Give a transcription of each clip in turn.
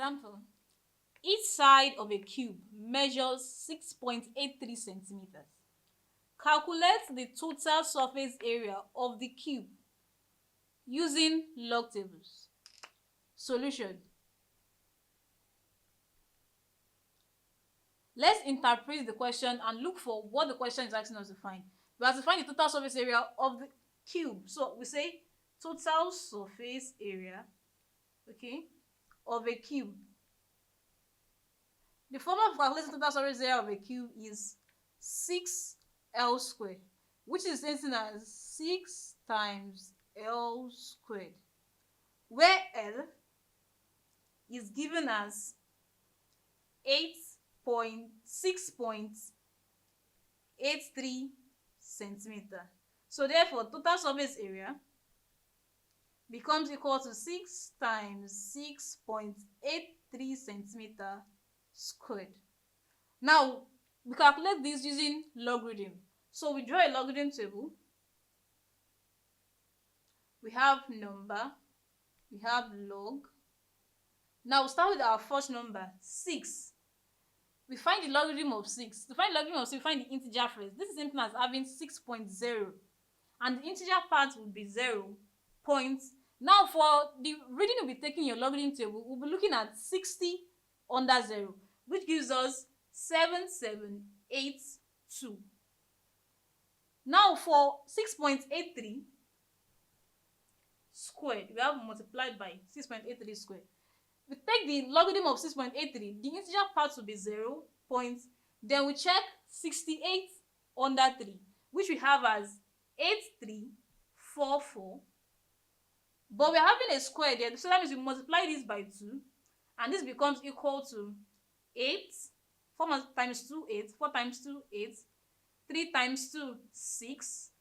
example, each side of a cube measures 6.83 centimeters. Calculate the total surface area of the cube using log tables. Solution. Let's interpret the question and look for what the question is asking us to find. We have to find the total surface area of the cube. So we say total surface area, okay, of a cube. The formula for calculating total surface area of a cube is 6L squared, which is written as 6 times L squared, where L is given as 6.83 centimeter. So therefore, total surface area becomes equal to 6 times 6.83 centimeter squared. Now, we calculate this using logarithm. So we draw a logarithm table. We have number, we have log. Now we'll start with our first number, 6. We find the logarithm of 6. To find the logarithm of 6, we find the integer first. This is same thing as having 6.0. And the integer part will be 0. Now for the reading we'll be taking in your logarithm table, we'll be looking at 60 under 0, which gives us 7782. Now for 6.83 squared, we have multiplied by 6.83 squared. We take the logarithm of 6.83, the integer part will be 0. Then we check 68 under 3, which we have as 8344. But we're having a square there, so that means we multiply this by 2, and this becomes equal to 8. 4 times 2, 8. 4 times 2, 8. 3 times 2, 6.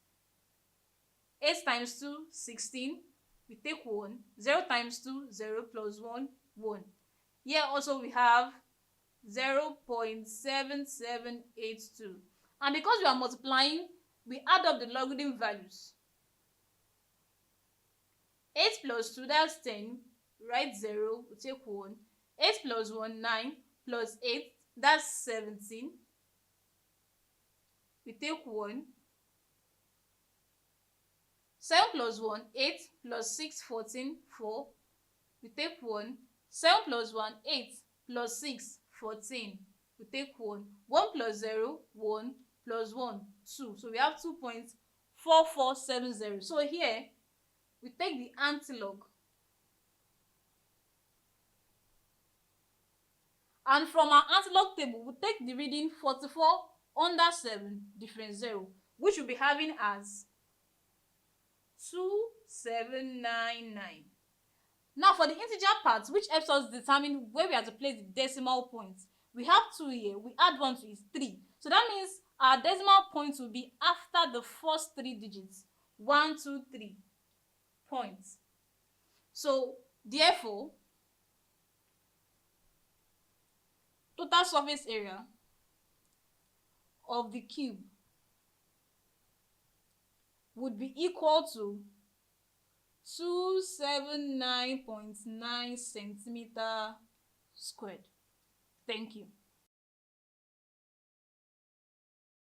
8 times 2, 16. We take 1. 0 times 2, 0 plus 1, 1. Here also we have 0.7782. And because we are multiplying, we add up the logarithm values. 8 plus 2, that's 10. Write 0, we take 1. 8 plus 1, 9. Plus 8, that's 17. We take 1. 7 plus 1, 8. Plus 6, 14, 4. We take 1. 7 plus 1, 8. Plus 6, 14. We take 1. 1 plus 0, 1. Plus 1, 2. So we have 2.4470. So here, we take the antilog. And from our antilog table, we take the reading 44 under 7 difference 0, which we'll be having as 2799. Now for the integer part, which helps us determine where we have to place the decimal points, we have 2 here. We add 1 to it, 3. So that means our decimal points will be after the first 3 digits. 1, 2, 3 points. So therefore, total surface area of the cube would be equal to 279.9 centimeter squared. Thank you.